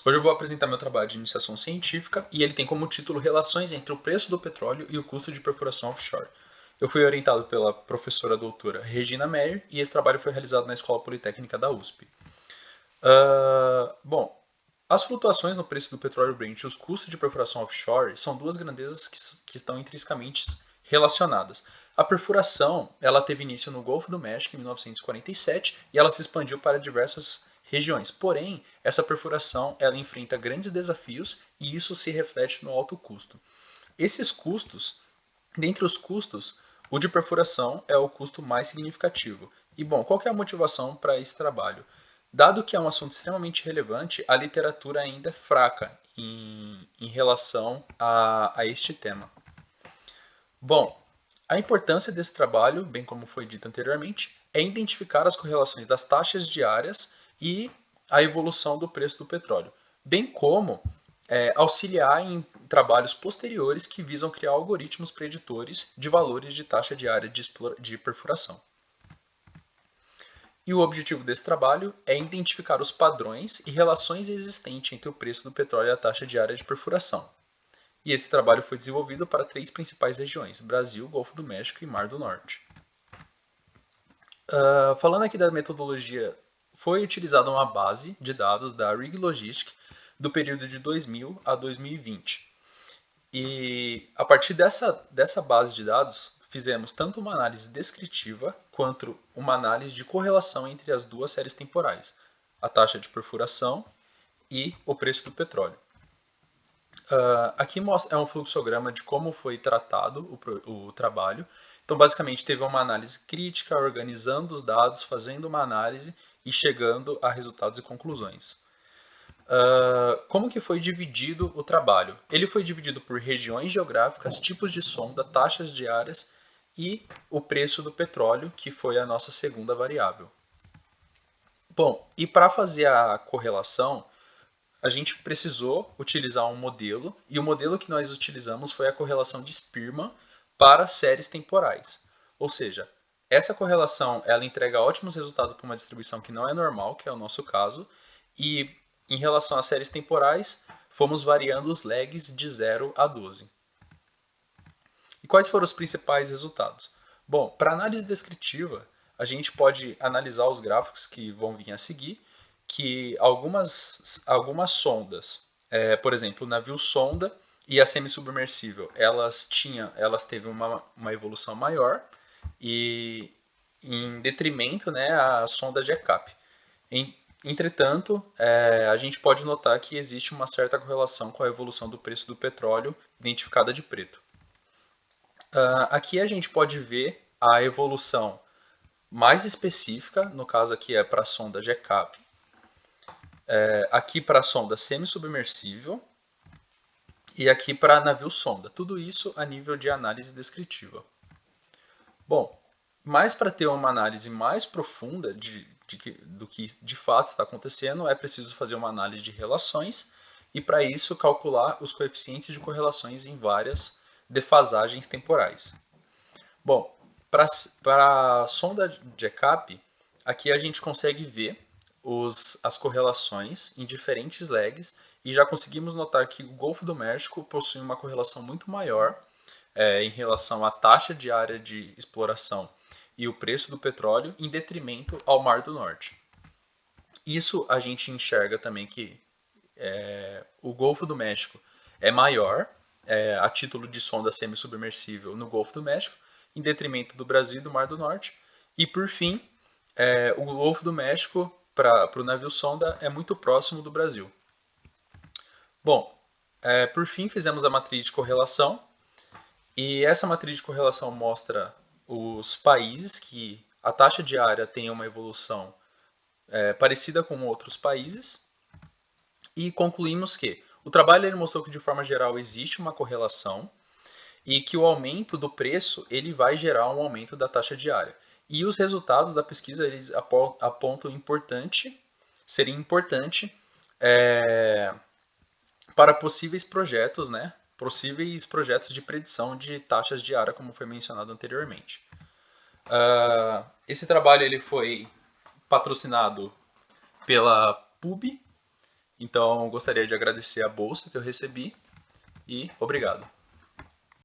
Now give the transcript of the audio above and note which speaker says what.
Speaker 1: Hoje eu vou apresentar meu trabalho de iniciação científica e ele tem como título Relações entre o preço do petróleo e o custo de perfuração offshore. Eu fui orientado pela professora doutora Regina Meyer e esse trabalho foi realizado na Escola Politécnica da USP. Bom, as flutuações no preço do petróleo Brent e os custos de perfuração offshore são duas grandezas que estão intrinsecamente relacionadas. A perfuração ela teve início no Golfo do México em 1947 e ela se expandiu para diversas regiões. Porém, essa perfuração ela enfrenta grandes desafios e isso se reflete no alto custo. Esses custos, dentre os custos, o de perfuração é o custo mais significativo. E bom, qual que é a motivação para esse trabalho? Dado que é um assunto extremamente relevante, a literatura ainda é fraca em relação a este tema. Bom, a importância desse trabalho, bem como foi dito anteriormente, é identificar as correlações das taxas diárias e a evolução do preço do petróleo, bem como auxiliar em trabalhos posteriores que visam criar algoritmos preditores de valores de taxa diária de perfuração. E o objetivo desse trabalho é identificar os padrões e relações existentes entre o preço do petróleo e a taxa diária de perfuração. E esse trabalho foi desenvolvido para 3 principais regiões: Brasil, Golfo do México e Mar do Norte. Falando aqui da metodologia, foi utilizada uma base de dados da Rig Logistic do período de 2000 a 2020. E a partir dessa base de dados, fizemos tanto uma análise descritiva quanto uma análise de correlação entre as duas séries temporais, a taxa de perfuração e o preço do petróleo. Aqui é um fluxograma de como foi tratado o trabalho. Então, basicamente, teve uma análise crítica, organizando os dados, fazendo uma análise e chegando a resultados e conclusões. Como que foi dividido o trabalho? Ele foi dividido por regiões geográficas, tipos de sonda, taxas diárias e o preço do petróleo, que foi a nossa segunda variável. Bom, e para fazer a correlação, a gente precisou utilizar um modelo, e o modelo que nós utilizamos foi a correlação de Spearman para séries temporais. Ou seja, essa correlação ela entrega ótimos resultados para uma distribuição que não é normal, que é o nosso caso, e em relação às séries temporais, fomos variando os lags de 0 a 12. E quais foram os principais resultados? Bom, para análise descritiva, a gente pode analisar os gráficos que vão vir a seguir, que algumas sondas, por exemplo, o navio sonda e a semi-submersível, elas teve uma evolução maior e em detrimento, né, a sonda JCAP. Entretanto, a gente pode notar que existe uma certa correlação com a evolução do preço do petróleo identificada de preto. Aqui a gente pode ver a evolução mais específica, no caso aqui é para a sonda JCAP, aqui para a sonda semi-submersível e aqui para navio sonda. Tudo isso a nível de análise descritiva. Bom, mas para ter uma análise mais profunda do que de fato está acontecendo, é preciso fazer uma análise de relações e para isso calcular os coeficientes de correlações em várias defasagens temporais. Bom, para a sonda JCAP, aqui a gente consegue ver as correlações em diferentes lags e já conseguimos notar que o Golfo do México possui uma correlação muito maior em relação à taxa diária de exploração e o preço do petróleo em detrimento ao Mar do Norte. Isso a gente enxerga também que o Golfo do México é maior a título de sonda semi-submersível no Golfo do México, em detrimento do Brasil e do Mar do Norte. E por fim, o Golfo do México para o navio sonda é muito próximo do Brasil. Bom, por fim fizemos a matriz de correlação e essa matriz de correlação mostra os países que a taxa diária tem uma evolução parecida com outros países e concluímos que o trabalho ele mostrou que de forma geral existe uma correlação e que o aumento do preço ele vai gerar um aumento da taxa diária. E os resultados da pesquisa eles apontam seria importante para possíveis projetos, né? Possíveis projetos de predição de taxas diárias, como foi mencionado anteriormente. Esse trabalho ele foi patrocinado pela PUB Então, gostaria de agradecer a bolsa que eu recebi e obrigado.